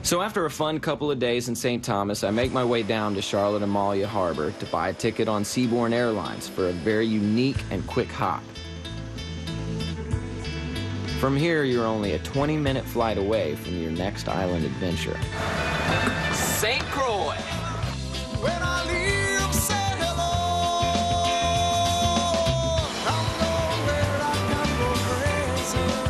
So after a fun couple of days in St. Thomas, I make my way down to Charlotte Amalia Harbor to buy a ticket on Seabourn Airlines for a very unique and quick hop. From here, you're only a 20-minute flight away from your next island adventure. St. Croix! When I leave, say hello. I know where I can go crazy.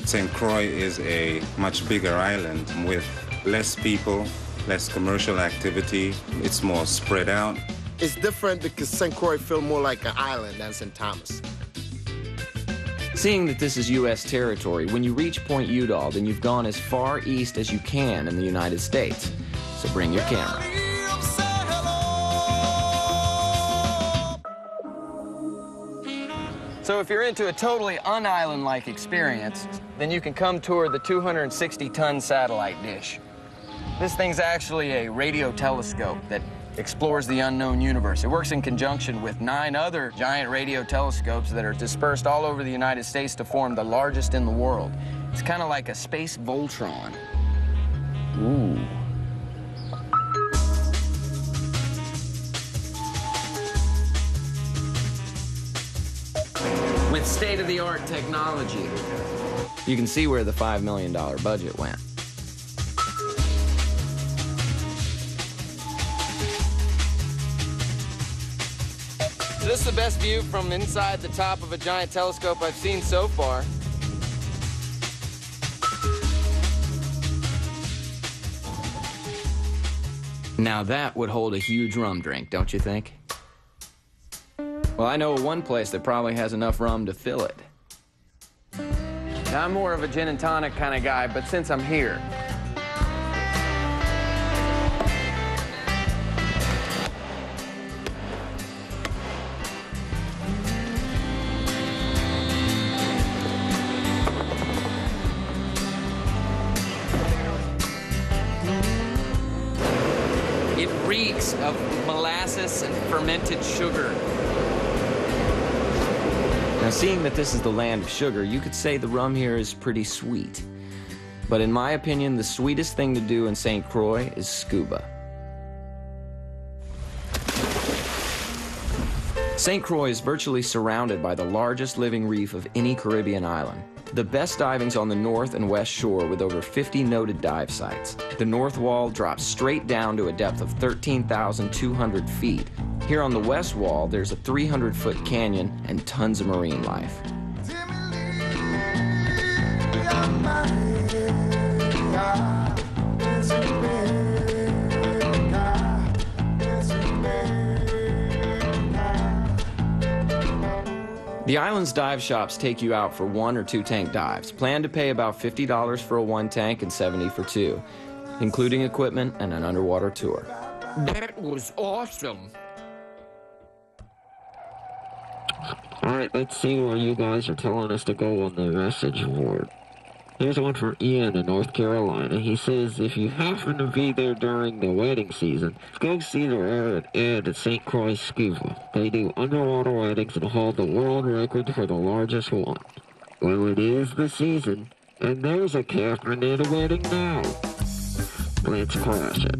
St. Croix is a much bigger island with less people, less commercial activity. It's more spread out. It's different because St. Croix feels more like an island than St. Thomas. Seeing that this is U.S. territory, when you reach Point Udall, then you've gone as far east as you can in the United States. So bring your camera. So if you're into a totally un-island-like experience, then you can come tour the 260-ton satellite dish. This thing's actually a radio telescope that explores the unknown universe. It works in conjunction with 9 other giant radio telescopes that are dispersed all over the United States to form the largest in the world. It's kind of like a space Voltron. Ooh. With state-of-the-art technology, you can see where the $5 million budget went. This is the best view from inside the top of a giant telescope I've seen so far. Now that would hold a huge rum drink, don't you think? Well, I know one place that probably has enough rum to fill it. Now, I'm more of a gin and tonic kind of guy, but since I'm here, it reeks of molasses and fermented sugar. Now, seeing that this is the land of sugar, you could say the rum here is pretty sweet. But in my opinion, the sweetest thing to do in St. Croix is scuba. St. Croix is virtually surrounded by the largest living reef of any Caribbean island. The best diving's on the north and west shore with over 50 noted dive sites. The north wall drops straight down to a depth of 13,200 feet. Here on the west wall, there's a 300-foot canyon and tons of marine life. The island's dive shops take you out for 1 or 2 tank dives. Plan to pay about $50 for a 1 tank and $70 for 2, including equipment and an underwater tour. That was awesome. All right, let's see where you guys are telling us to go on the message board. Here's one from Ian in North Carolina. He says, if you happen to be there during the wedding season, go see the rare Ed at St. Croix Scuba. They do underwater weddings and hold the world record for the largest one. Well, it is the season, and there's a Catherine at a wedding now. Let's crash it.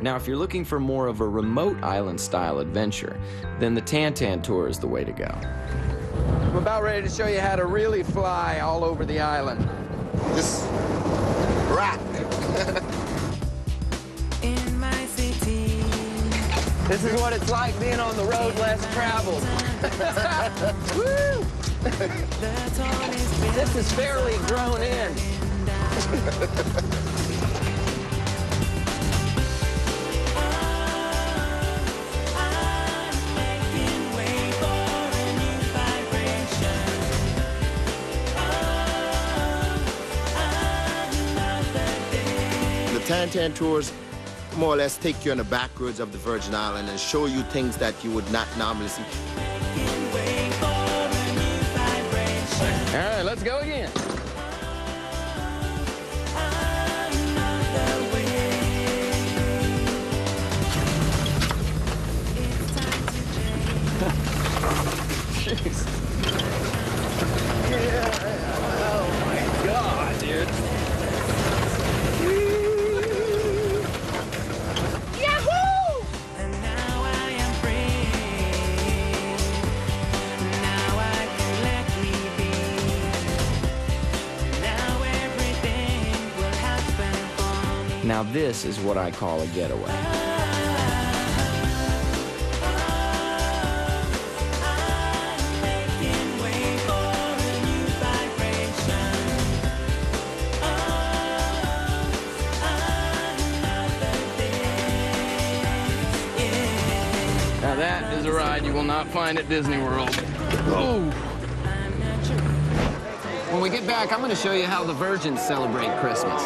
Now, if you're looking for more of a remote island-style adventure, then the Tantan Tour is the way to go. I'm about ready to show you how to really fly all over the island. Just rock. In my city. This is what it's like being on the road less traveled. Woo! This is fairly grown in. Tan tours more or less take you on the back roads of the Virgin Island and show you things that you would not normally see. All right, let's go again. Jeez. Yeah. Oh my God, dude. Yahoo! And now I am free. Now I can let me be. Now everything will happen for me. Now this is what I call a getaway. Now that is a ride you will not find at Disney World. Oh. When we get back, I'm going to show you how the Virgins celebrate Christmas.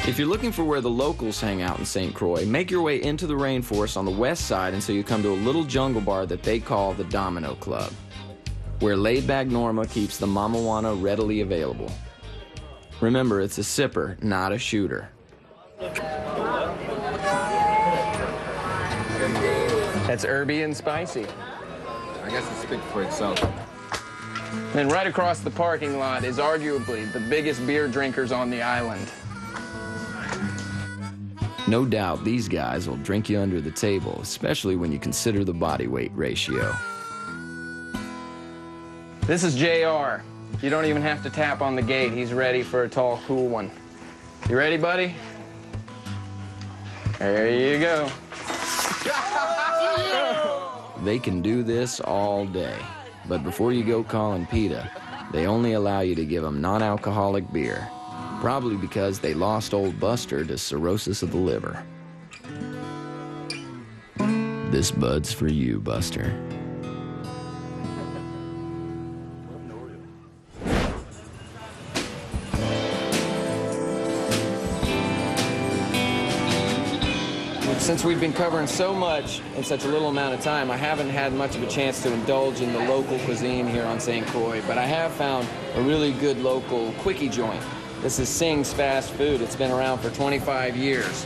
If you're looking for where the locals hang out in St. Croix, make your way into the rainforest on the west side until you come to a little jungle bar that they call the Domino Club, where laid-back Norma keeps the mamajuana readily available. Remember, it's a sipper, not a shooter. That's herby and spicy. I guess it speaks for itself. And right across the parking lot is arguably the biggest beer drinkers on the island. No doubt these guys will drink you under the table, especially when you consider the body weight ratio. This is JR. You don't even have to tap on the gate. He's ready for a tall, cool one. You ready, buddy? There you go. They can do this all day. But before you go calling PETA, they only allow you to give them non-alcoholic beer. Probably because they lost old Buster to cirrhosis of the liver. This bud's for you, Buster. Since we've been covering so much in such a little amount of time, I haven't had much of a chance to indulge in the local cuisine here on St. Croix, but I have found a really good local quickie joint. This is Sing's Fast Food. It's been around for 25 years.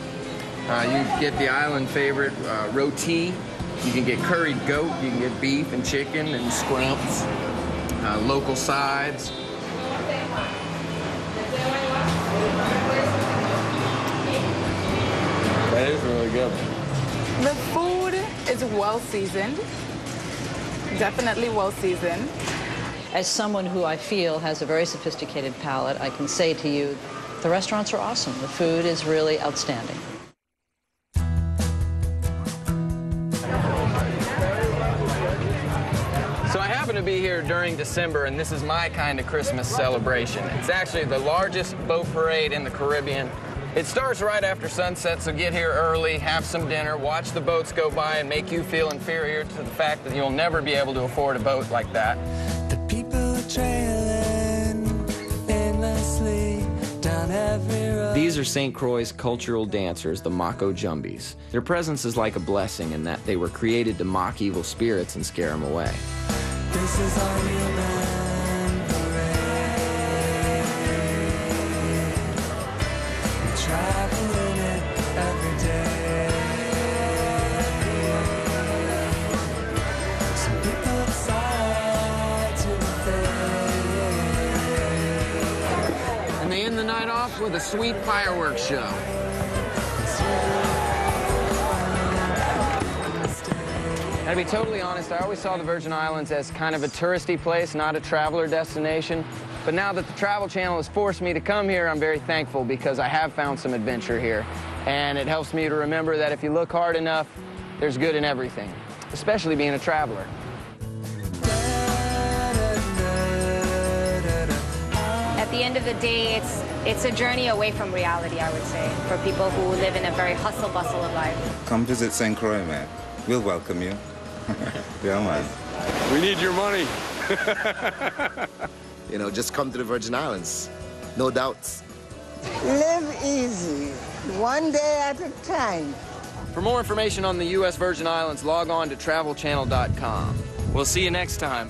You get the island favorite roti. You can get curried goat. You can get beef and chicken and scrumps. Local sides. That is really good. The food is well seasoned. Definitely well seasoned. As someone who I feel has a very sophisticated palate, I can say to you, the restaurants are awesome. The food is really outstanding. So I happen to be here during December, and this is my kind of Christmas celebration. It's actually the largest boat parade in the Caribbean. It starts right after sunset, so get here early, have some dinner, watch the boats go by, and make you feel inferior to the fact that you'll never be able to afford a boat like that. The people are trailing endlessly down every road. These are St. Croix's cultural dancers, the Mako Jumbies. Their presence is like a blessing in that they were created to mock evil spirits and scare them away. This is our real man parade. We travel in it every day. Some people decide to fade. And they end the night off with a sweet fireworks show. And to be totally honest, I always saw the Virgin Islands as kind of a touristy place, not a traveler destination. But now that the Travel Channel has forced me to come here, I'm very thankful because I have found some adventure here. And it helps me to remember that if you look hard enough, there's good in everything, especially being a traveler. At the end of the day, it's a journey away from reality, I would say, for people who live in a very hustle-bustle of life. Come visit St. Croix, man. We'll welcome you. Yeah, man. We need your money. You know, just come to the Virgin Islands. No doubts. Live easy, one day at a time. For more information on the U.S. Virgin Islands, log on to travelchannel.com. We'll see you next time.